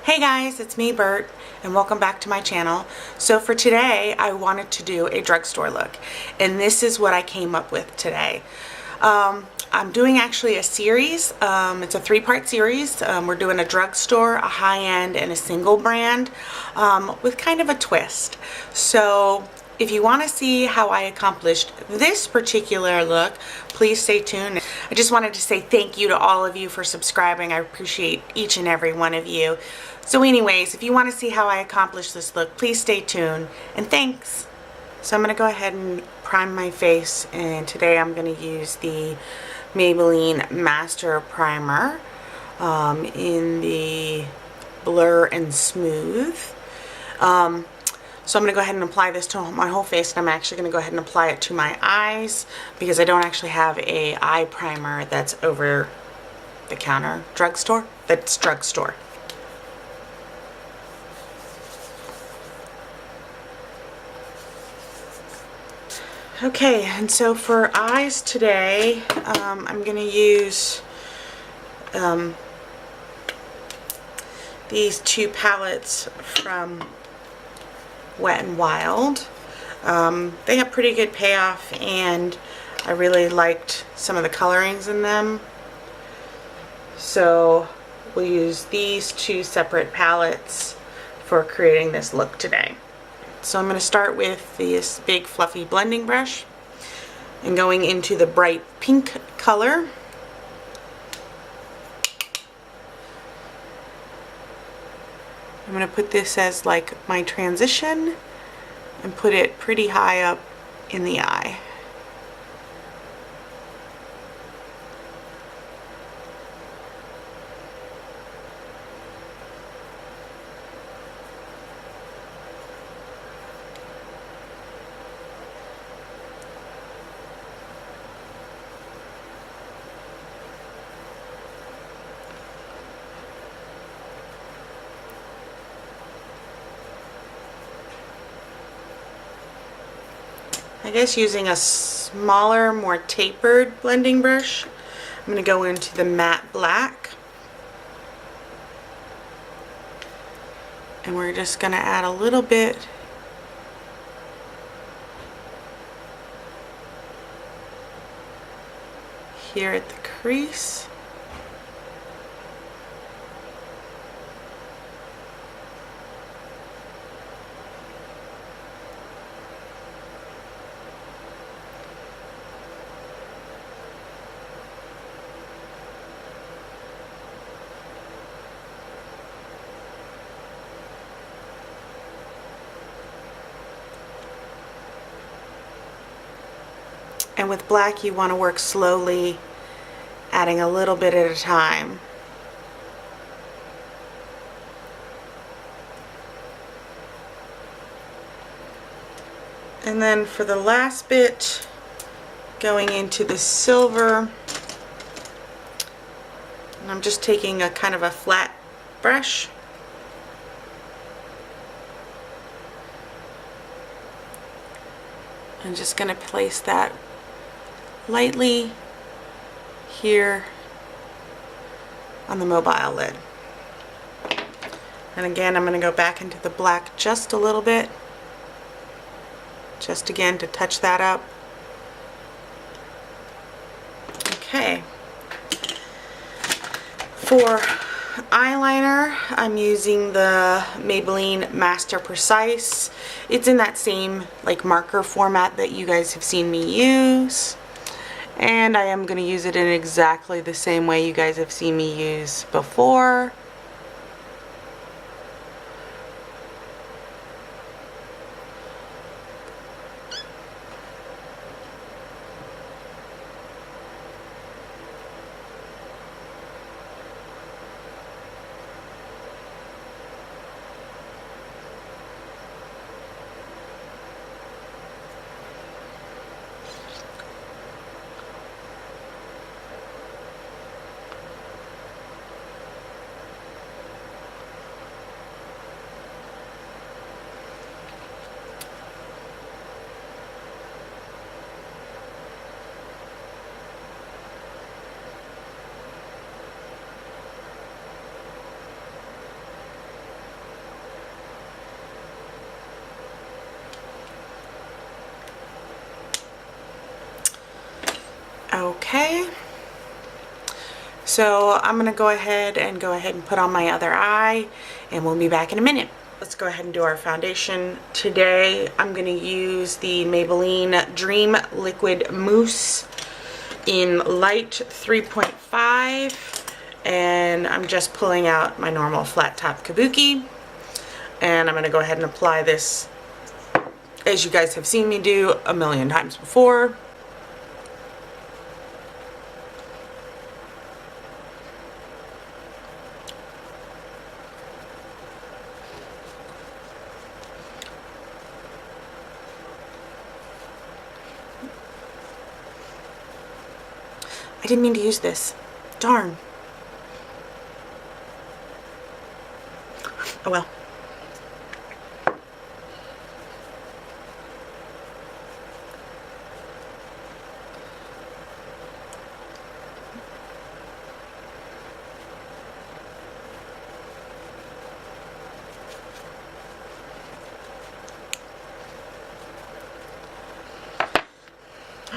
Hey guys, it's me Bert and welcome back to my channel. So for today I wanted to do a drugstore look and this is what I came up with today. I'm doing actually a series. It's a three-part series. We're doing a drugstore, a high-end, and a single brand with kind of a twist. So if you want to see how I accomplished this particular look, please stay tuned. I just wanted to say thank you to all of you for subscribing. I appreciate each and every one of you. So anyways, if you want to see how I accomplished this look, please stay tuned, and thanks. So I'm going to go ahead and prime my face, and today I'm going to use the Maybelline Master Primer in the Blur and Smooth. So I'm going to go ahead and apply this to my whole face, and I'm actually going to go ahead and apply it to my eyes because I don't actually have a eye primer that's over the counter. Drugstore? That's drugstore. Okay, and so for eyes today, I'm going to use these two palettes from Wet n Wild. They have pretty good payoff, and I really liked some of the colorings in them. So we'll use these two separate palettes for creating this look today. So I'm going to start with this big fluffy blending brush and going into the bright pink color. I'm going to put this as like my transition and put it pretty high up in the eye. I guess using a smaller, more tapered blending brush, I'm going to go into the matte black. And we're just going to add a little bit here at the crease. And with black, you want to work slowly, adding a little bit at a time. And then for the last bit, going into the silver, and I'm just taking a kind of a flat brush. I'm just going to place that lightly here on the mobile lid. And again, I'm going to go back into the black just a little bit, just again to touch that up. Okay. For eyeliner, I'm using the Maybelline Master Precise. It's in that same like marker format that you guys have seen me use, and I am going to use it in exactly the same way you guys have seen me use before. Okay. So I'm going to go ahead and put on my other eye, and we'll be back in a minute. Let's go ahead and do our foundation. Today I'm going to use the Maybelline Dream Liquid Mousse in light 3.5, and I'm just pulling out my normal flat top kabuki, and I'm going to go ahead and apply this as you guys have seen me do a million times before. I didn't mean to use this. Darn. Oh well.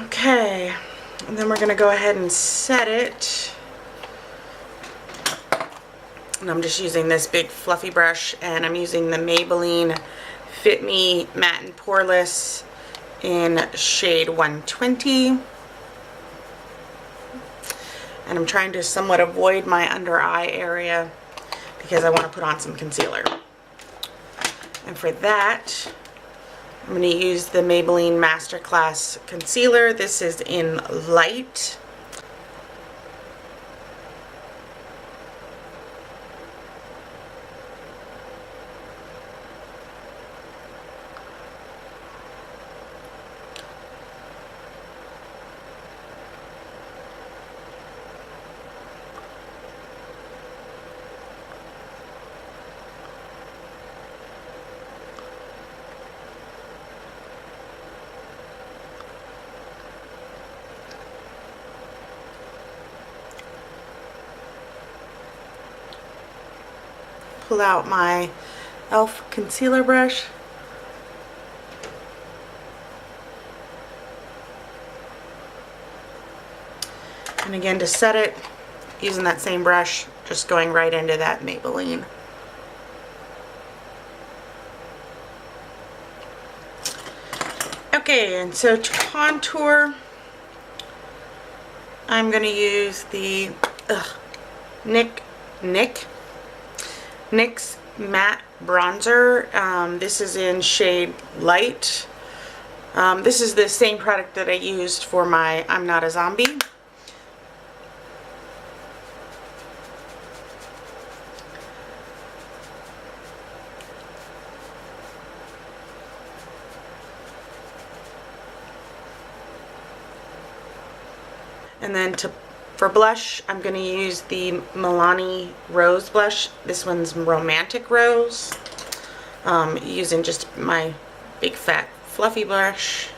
Okay. And then we're going to go ahead and set it. And I'm just using this big fluffy brush, and I'm using the Maybelline FitMe Matte and Poreless in shade 120. And I'm trying to somewhat avoid my under eye area because I want to put on some concealer. And for that, I'm going to use the Maybelline Masterclass Concealer. This is in light. Pull out my e.l.f. concealer brush. And again, to set it, using that same brush, just going right into that Maybelline. Okay, and so to contour, I'm going to use the NYX Matte Bronzer. This is in shade Light. This is the same product that I used for my I'm Not a Zombie. And then for blush, I'm going to use the Milani Rose blush. This one's Romantic Rose. Using just my big fat fluffy brush.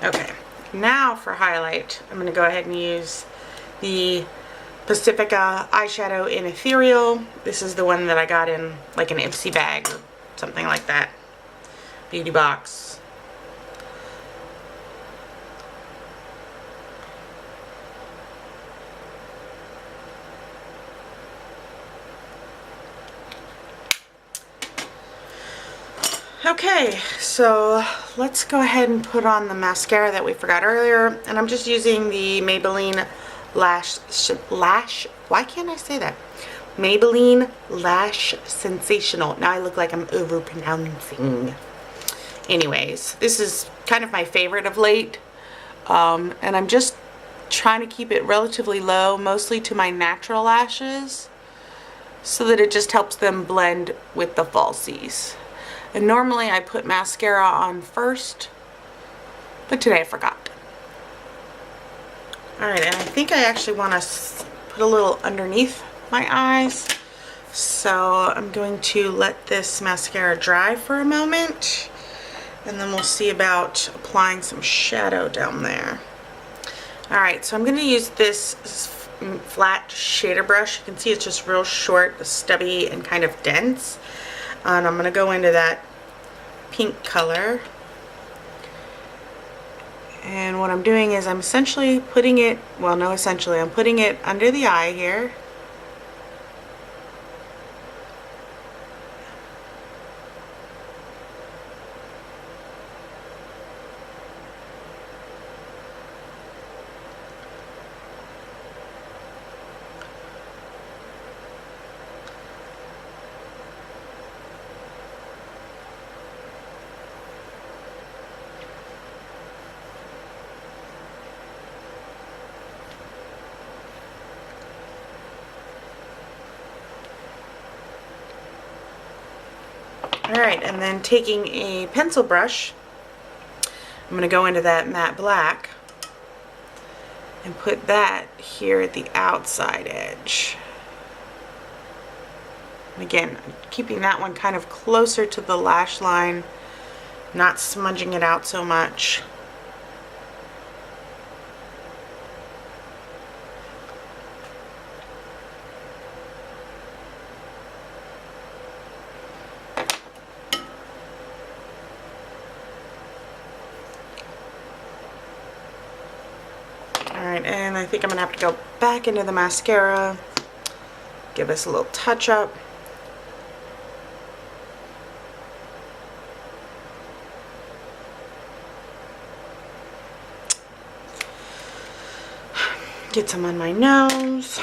Okay, now for highlight, I'm going to go ahead and use the Pacifica eyeshadow in Ethereal. This is the one that I got in like an Ipsy bag or something like that. Beauty box. Okay, so let's go ahead and put on the mascara that we forgot earlier, and I'm just using the Maybelline why can't I say that? Maybelline Lash Sensational. Now I look like I'm overpronouncing. Anyways, this is kind of my favorite of late, and I'm just trying to keep it relatively low, mostly to my natural lashes, so that it just helps them blend with the falsies. And normally I put mascara on first, but today I forgot. Alright, and I think I actually want to put a little underneath my eyes. So I'm going to let this mascara dry for a moment, and then we'll see about applying some shadow down there. Alright, so I'm going to use this flat shader brush. You can see it's just real short, stubby, and kind of dense. And I'm going to go into that pink color. And what I'm doing is I'm essentially putting it, well, no, essentially, I'm putting it under the eye here. Alright, and then taking a pencil brush, I'm going to go into that matte black and put that here at the outside edge. And again, keeping that one kind of closer to the lash line, not smudging it out so much. Alright, and I think I'm going to have to go back into the mascara, give us a little touch up. Get some on my nose.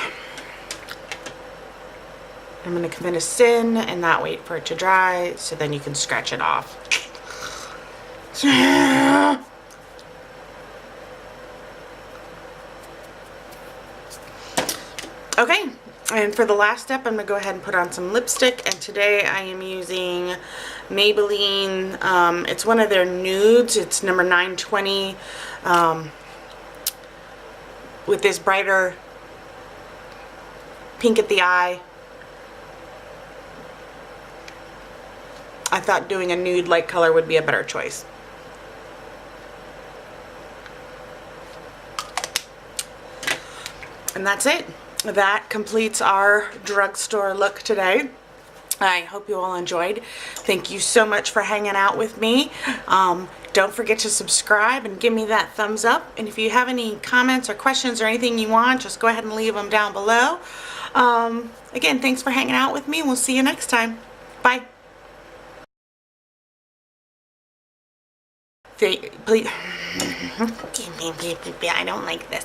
I'm going to commit a sin and not wait for it to dry, so then you can scratch it off. Okay, and for the last step, I'm going to go ahead and put on some lipstick, and today I am using Maybelline. It's one of their nudes. It's number 920, with this brighter pink at the eye. I thought doing a nude light color would be a better choice. And that's it. That completes our drugstore look today. I hope you all enjoyed. Thank you so much for hanging out with me. Don't forget to subscribe and give me that thumbs up. And if you have any comments or questions or anything you want, just go ahead and leave them down below. Again, thanks for hanging out with me. We'll see you next time. Bye. Please. I don't like this.